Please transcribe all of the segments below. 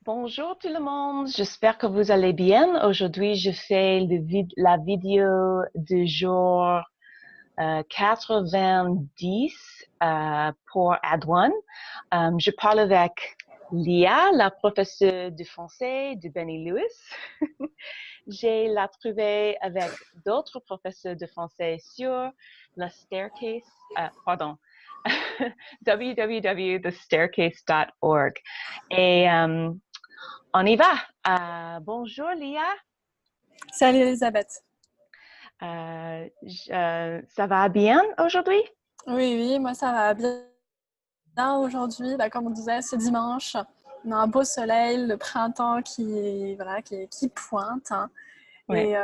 Bonjour tout le monde, j'espère que vous allez bien. Aujourd'hui, je fais la vidéo du jour 90 pour Adwan. Je parle avec Lia, la professeure de français de Benny Lewis. J'ai la trouvé avec d'autres professeurs de français sur la staircase, pardon, www.thestaircase.org. Et on y va. Bonjour Lia. Salut Elisabeth. Ça va bien aujourd'hui? Oui, moi ça va bien aujourd'hui. Comme on disait, c'est dimanche. On a un beau soleil, le printemps qui pointe. Hein. Ouais.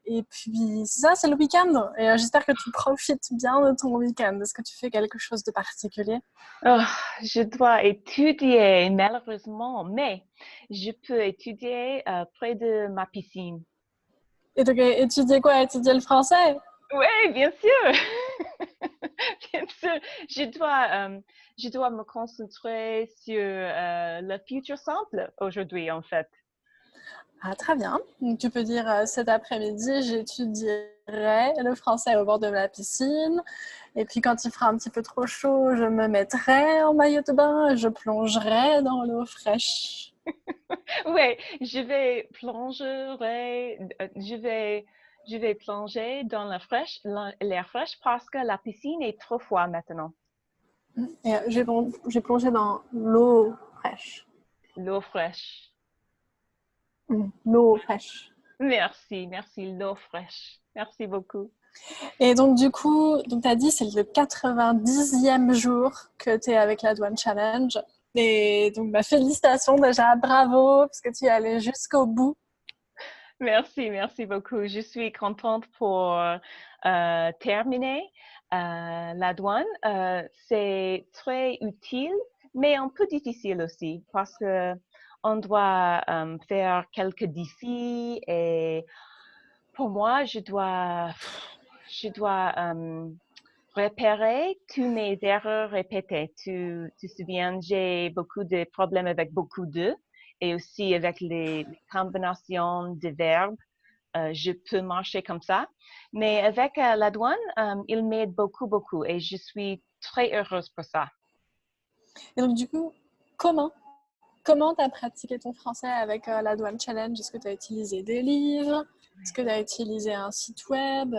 Et puis, c'est ça, c'est le week-end. Et j'espère que tu profites bien de ton week-end. Est-ce que tu fais quelque chose de particulier? Oh, je dois étudier malheureusement, mais je peux étudier près de ma piscine. Et donc, étudier quoi? Étudier le français? Oui, bien sûr. Bien sûr. Je dois me concentrer sur le futur simple aujourd'hui, en fait. Ah, très bien. Donc, tu peux dire cet après-midi, j'étudierai le français au bord de la piscine. Et puis, quand il fera un petit peu trop chaud, je me mettrai en maillot de bain et je plongerai dans l'eau fraîche. Oui, je vais plonger, je vais plonger dans l'air fraîche parce que la piscine est trop froide maintenant. Et j'ai plongé dans l'eau fraîche. L'eau fraîche. L'eau fraîche. Merci, l'eau fraîche. Merci beaucoup. Et donc, du coup, tu as dit c'est le 90e jour que tu es avec la Douane Challenge. Et donc, félicitations déjà, bravo, parce que tu es allé jusqu'au bout. Merci beaucoup. Je suis contente pour terminer la douane. C'est très utile, mais un peu difficile aussi parce que on doit faire quelques défis et pour moi, je dois repérer tous mes erreurs répétées. Tu te souviens, j'ai beaucoup de problèmes avec beaucoup de et aussi avec les combinaisons de verbes. Je peux marcher comme ça. Mais avec la douane, il m'aide beaucoup et je suis très heureuse pour ça. Et donc, du coup, comment tu as pratiqué ton français avec la Douane Challenge? Est-ce que tu as utilisé des livres? Est-ce que tu as utilisé un site web?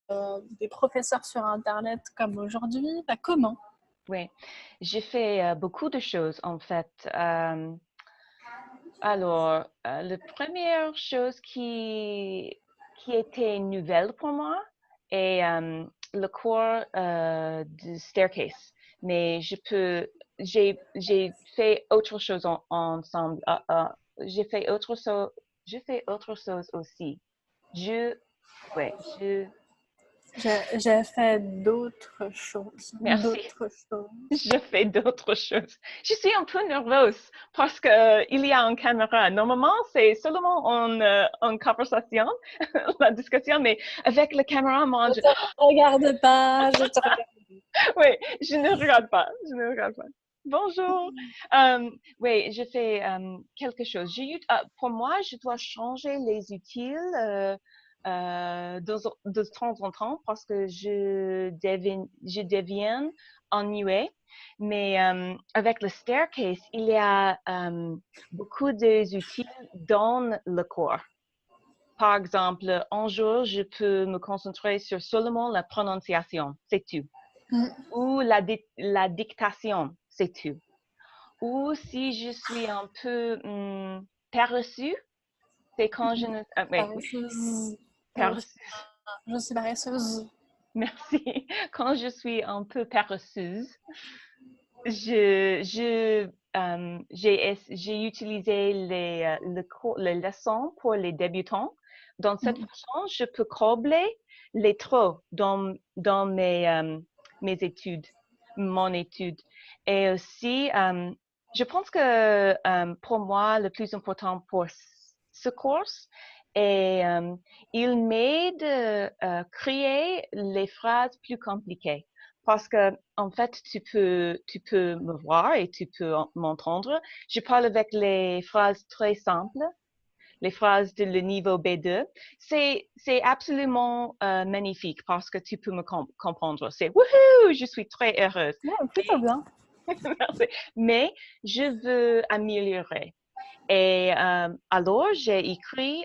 Des professeurs sur Internet comme aujourd'hui? Comment? Oui, j'ai fait beaucoup de choses en fait. Alors, la première chose qui était nouvelle pour moi est le cours de staircase. Mais j'ai fait autre chose ensemble. J'ai fait autre chose aussi. Je, ouais, J'ai fait d'autres choses. merci. Je fais d'autres choses. Je suis un peu nerveuse parce que il y a une caméra. Normalement, c'est seulement en conversation, la discussion, mais avec la caméra, moi, Je te regarde pas, je te regarde. oui, je ne regarde pas. Je ne regarde pas. Bonjour. Oui, je fais quelque chose. Pour moi, je dois changer les utiles de temps en temps parce que je deviens ennuyée. Mais avec le staircase, il y a beaucoup d'outils dans le cours. Par exemple, un jour, je peux me concentrer sur seulement la prononciation, c'est tout. Ou la dictation, c'est tout. Ou si je suis un peu paresseuse, c'est quand je ne... Ah, oui, Paresseuse. paresseuse. Je suis paresseuse. Merci. Quand je suis un peu paresseuse, j'ai utilisé les leçons pour les débutants. Dans cette façon, je peux combler les trous dans mes études, mon étude. Et aussi, je pense que pour moi, le plus important pour ce cours est il m'aide à créer les phrases plus compliquées. parce que en fait, tu peux me voir et tu peux m'entendre. Je parle avec les phrases très simples, les phrases de le niveau B2. C'est absolument magnifique parce que tu peux me comprendre. C'est wouhou, je suis très heureuse. Ouais, plutôt bien. Merci. Mais je veux améliorer. Et alors, j'ai écrit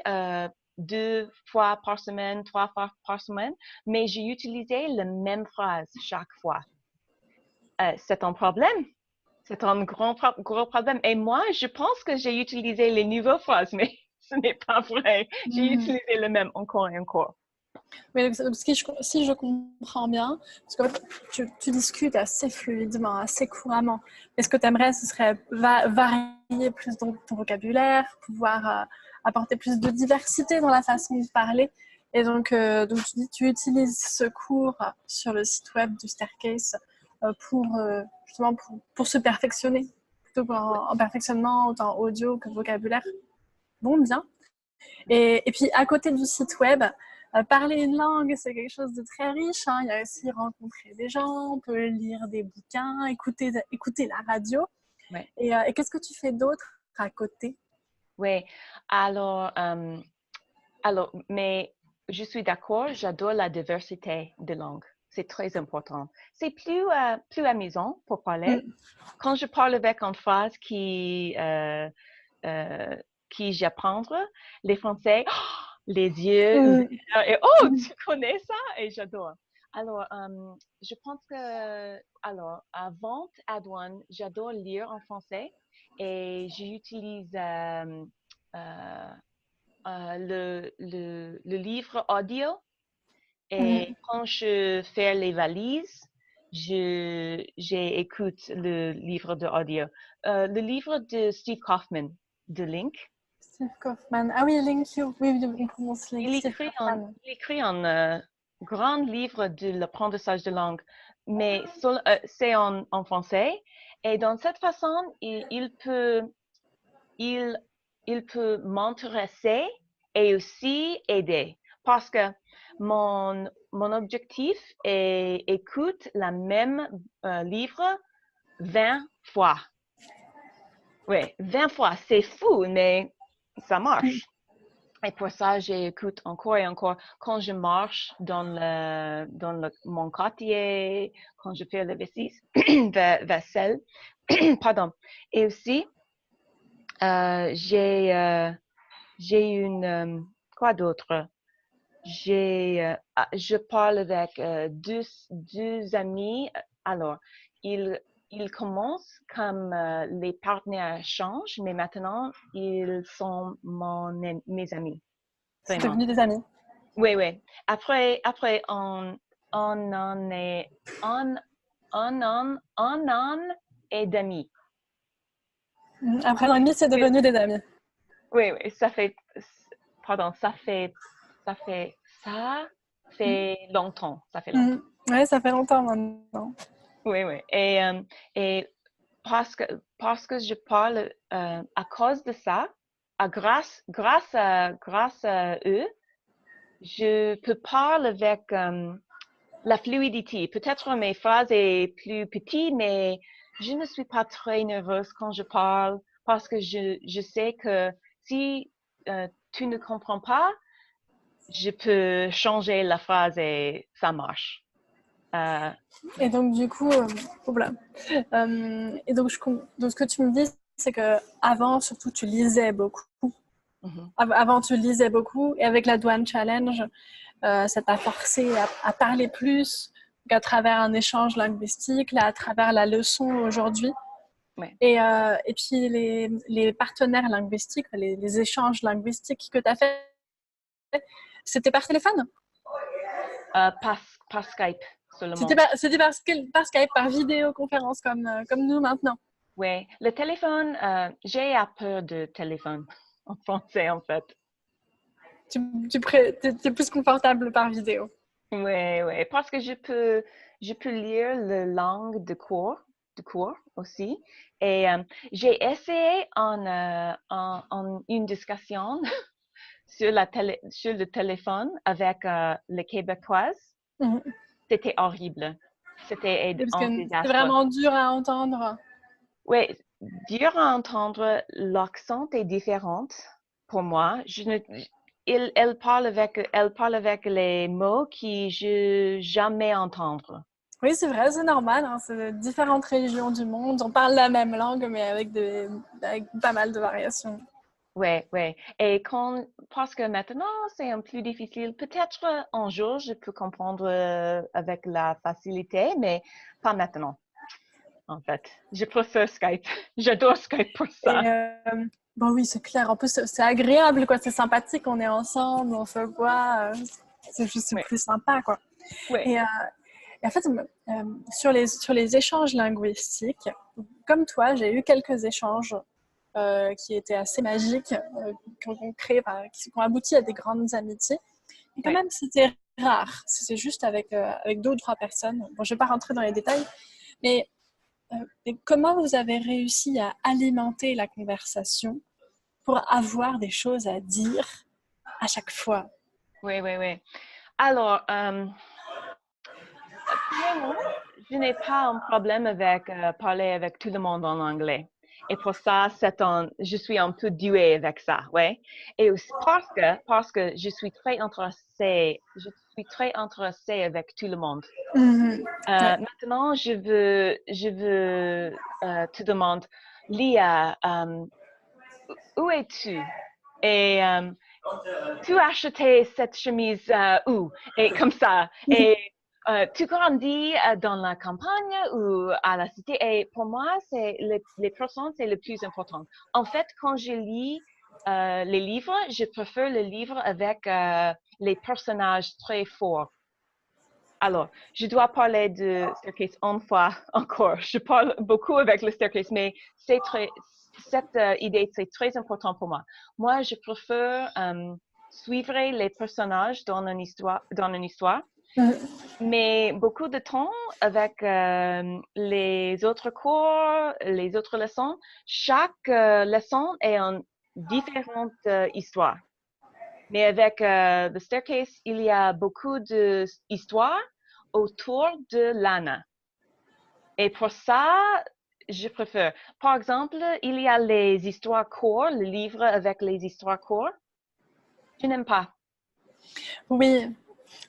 2 fois par semaine, 3 fois par semaine, mais j'ai utilisé la même phrase chaque fois. C'est un problème. C'est un gros problème. Et moi, je pense que j'ai utilisé les nouvelles phrases, mais ce n'est pas vrai. J'ai utilisé le même encore et encore. Mais si je comprends bien, parce que tu discutes assez fluidement, assez couramment. Et ce que tu aimerais, ce serait varier plus ton vocabulaire, pouvoir apporter plus de diversité dans la façon de parler. Et donc tu utilises ce cours sur le site web du Staircase pour justement pour se perfectionner, plutôt en perfectionnement, autant audio que vocabulaire. Bon, bien. Et puis, à côté du site web, parler une langue, c'est quelque chose de très riche. Hein. Il y a aussi rencontrer des gens, on peut lire des bouquins, écouter la radio. Ouais. Et qu'est-ce que tu fais d'autre à côté? Oui, alors, mais je suis d'accord, j'adore la diversité de langues. C'est très important. C'est plus amusant pour parler. Quand je parle avec une phrase qui j'apprends, les Français, les yeux ouverts, et oh, tu connais ça? Et j'adore. Alors, je pense que, alors, à vente à douane, j'adore lire en français et j'utilise le livre audio. Et quand je fais les valises, j'écoute le livre de audio. Le livre de Steve Kaufman, de Link. Steve Kaufman. Ah oui, Link You. Oui, on prononce Link. Il écrit un grand livre de l'apprentissage de langue, mais c'est en français. Et dans cette façon, il peut m'intéresser et aussi aider. Parce que mon objectif est écoute la même livre 20 fois. Oui, 20 fois. C'est fou, mais ça marche. Et pour ça, j'écoute encore et encore quand je marche mon quartier, quand je fais le vaisselle. Pardon. Et aussi, j'ai une quoi d'autre? Je parle avec deux amis. Alors, ils commencent comme les partenaires changent, mais maintenant, ils sont mes amis. C'est Vraiment. devenu des amis. Oui, oui. Après, on en est un an et demi. Après un an et demi, c'est devenu des amis. Oui, oui. Ça fait longtemps. Ça fait longtemps. Oui, ça fait longtemps maintenant. Oui, oui. Et parce que je parle à cause de ça, grâce à eux, je peux parler avec la fluidité. Peut-être mes phrases sont plus petites, mais je ne suis pas très nerveuse quand je parle parce que je sais que si tu ne comprends pas, je peux changer la phrase et ça marche. Et donc, du coup, voilà. Et donc, ce que tu me dis, c'est que avant, surtout, tu lisais beaucoup. Avant, tu lisais beaucoup. Et avec la Douane Challenge, ça t'a forcé à parler plus qu'à travers un échange linguistique, là, à travers la leçon aujourd'hui. Ouais. Et puis, les partenaires linguistiques, les échanges linguistiques que tu as fait, c'était par téléphone? Par Skype seulement. C'était par Skype, par vidéoconférence comme nous maintenant. Oui, le téléphone, j'ai peur de téléphone en français en fait. T'es plus confortable par vidéo. Oui, oui, parce que je peux lire la langue de cours aussi. Et j'ai essayé en une discussion sur le téléphone avec les Québécoises. C'était horrible. C'était Parce que un c'est désastre. vraiment dur à entendre. Oui, dur à entendre, l'accent est différent pour moi. Elle parle avec les mots qui je jamais entendre. Oui, c'est vrai, c'est normal, hein, c'est différentes régions du monde. On parle la même langue, mais avec pas mal de variations. Ouais, ouais. Et parce que maintenant, c'est un plus difficile. Peut-être un jour, je peux comprendre avec la facilité, mais pas maintenant, en fait. Je préfère Skype. J'adore Skype pour Et ça. bon, oui, c'est clair. En plus, c'est agréable, quoi. C'est sympathique. On est ensemble, on se voit. C'est Ouais, plus sympa, quoi. ouais, Et, euh, et en fait, sur les échanges linguistiques, comme toi, j'ai eu quelques échanges qui étaient assez magiques, qui ont abouti à des grandes amitiés. Et quand ouais. même, c'était rare. C'était juste avec deux ou trois personnes. Bon, je ne vais pas rentrer dans les détails, mais et comment vous avez réussi à alimenter la conversation pour avoir des choses à dire à chaque fois? Oui, oui, oui. Alors, premièrement, je n'ai pas un problème avec parler avec tout le monde en anglais. Et pour ça, je suis un peu douée avec ça, ouais. Et aussi parce que je suis très intéressée avec tout le monde. Mhm. Ouais. Maintenant, te demander, Lia, où es-tu? Et tu as acheté cette chemise où? Et comme ça. Et tu grandis dans la campagne ou à la cité. Et pour moi, les personnes, c'est le plus important. En fait, quand je lis les livres, je préfère les livres avec les personnages très forts. Alors, je dois parler de Staircase une fois encore. Je parle beaucoup avec le Staircase, mais cette idée, c'est très important pour moi. Moi, je préfère suivre les personnages dans une histoire, Mhm. mais beaucoup de temps avec les autres cours, les autres leçons, chaque leçon est une différente histoire. Mais avec The Staircase, il y a beaucoup d'histoires autour de Lana. Et pour ça, je préfère. Par exemple, il y a les histoires courtes, le livre avec les histoires courtes. Je n'aime pas. Oui,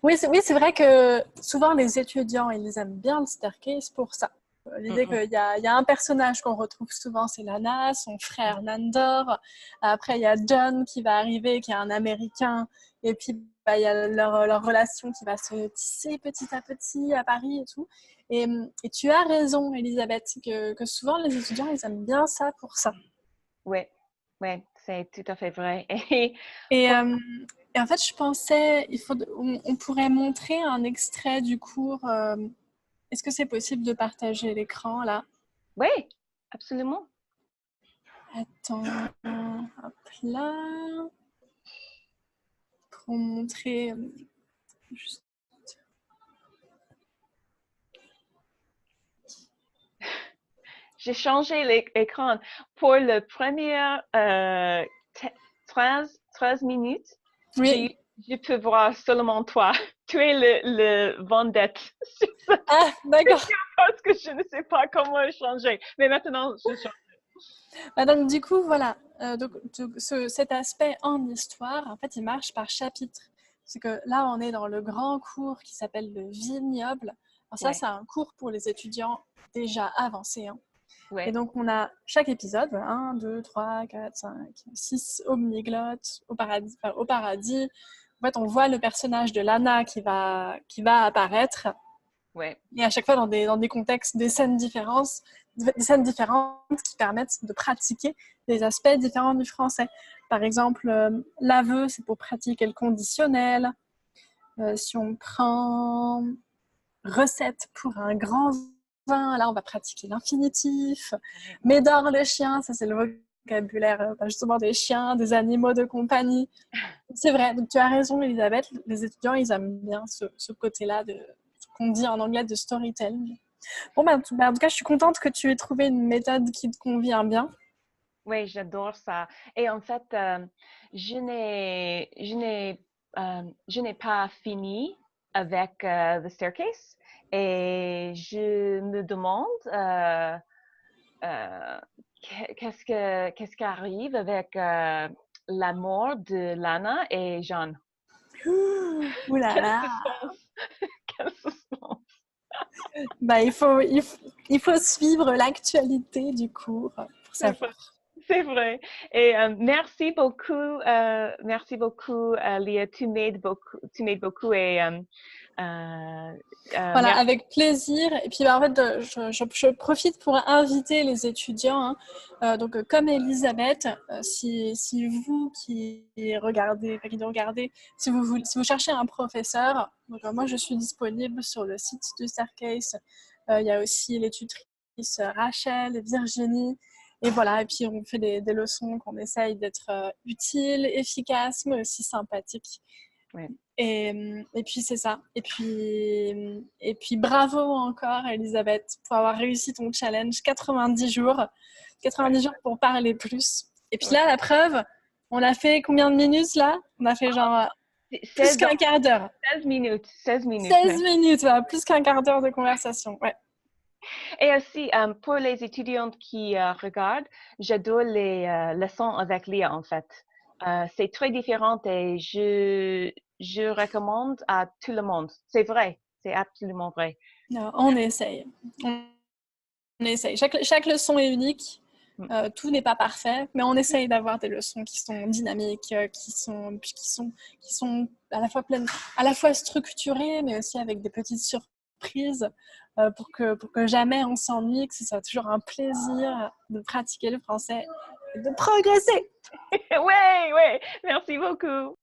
oui, c'est vrai que souvent les étudiants, ils aiment bien le staircase pour ça. L'idée Mm-mm. il y a un personnage qu'on retrouve souvent, c'est Lana, son frère Nandor. Après, il y a John qui va arriver, qui est un Américain. Et puis, bah, il y a leur relation qui va se tisser petit à petit à Paris et tout. Et tu as raison, Elisabeth, que souvent les étudiants, ils aiment bien ça pour ça. Oui, oui, c'est tout à fait vrai. Et Et, pour... euh, et en fait, je pensais, on pourrait montrer un extrait du cours. Est-ce que c'est possible de partager l'écran là? Oui, absolument. Attends, hop là, pour montrer. Juste- J'ai changé l'écran pour le premier 13 minutes. Oui. Je peux voir seulement toi. Tu es le vendette sur cette Ah, d'accord. vidéo parce que je ne sais pas comment changer. Mais maintenant, je change. Bah, donc, du coup, voilà. Cet aspect en histoire, en fait, il marche par chapitre. C'est que là, on est dans le grand cours qui s'appelle le vignoble. Alors, ça, Ouais, c'est un cours pour les étudiants déjà avancés, hein. Et ouais, donc, on a chaque épisode, un, 2, 3, 4, 5, 6 omniglottes, au paradis, enfin, au paradis. En fait, on voit le personnage de Lana qui va apparaître. ouais. Et à chaque fois, dans des contextes, des scènes différentes qui permettent de pratiquer des aspects différents du français. Par exemple, l'aveu, c'est pour pratiquer le conditionnel. Si on prend recette pour un grand vin, là, on va pratiquer l'infinitif. Ouais, Médor le chien, ça, c'est le vocabulaire justement des chiens, des animaux de compagnie. C'est vrai, donc tu as raison, Elisabeth. Les étudiants, ils aiment bien ce côté-là de ce qu'on dit en anglais de storytelling. Bon, en tout cas, je suis contente que tu aies trouvé une méthode qui te convient bien. ouais, j'adore ça. Et en fait, je n'ai pas fini. avec The Staircase et je me demande qu'est-ce qui arrive avec la mort de Lana et John. Ouh là Quel là. suspense! Quel suspense! Bah, il faut suivre l'actualité du coup pour C'est vrai. savoir. C'est vrai. Et merci beaucoup, Léa. Tu m'aides beaucoup et Voilà, merci. avec plaisir. Et puis, bah, en fait, je profite pour inviter les étudiants. Hein. Donc, comme Elisabeth, si vous qui regardez, enfin, qui nous regardez, si vous cherchez un professeur, donc, moi, je suis disponible sur le site de Staircase. Il y a aussi les tutrices Rachel et Virginie. Et voilà, et puis on fait des leçons qu'on essaye d'être utiles, efficaces, mais aussi sympathiques. Ouais. Et puis c'est ça. Et puis bravo encore, Elisabeth, pour avoir réussi ton challenge 90 jours. 90 jours pour parler plus. Et puis Ouais. là, la preuve, on a fait combien de minutes là? On a fait genre plus 16, qu'un quart d'heure. 16 minutes. 16 minutes. 16 minutes, voilà, plus qu'un quart d'heure de conversation. Ouais. Et aussi, pour les étudiantes qui regardent, j'adore les leçons avec Léa, en fait. C'est très différent et je recommande à tout le monde. C'est vrai, c'est absolument vrai. Non, on essaye. On essaye. Chaque leçon est unique. Mm. Tout n'est pas parfait, mais on essaye d'avoir des leçons qui sont dynamiques, qui sont à la fois pleines, à la fois structurées, mais aussi avec des petites surprises pour que jamais on s'ennuie, que ce soit toujours un plaisir de pratiquer le français et de progresser. Ouais, ouais, merci beaucoup.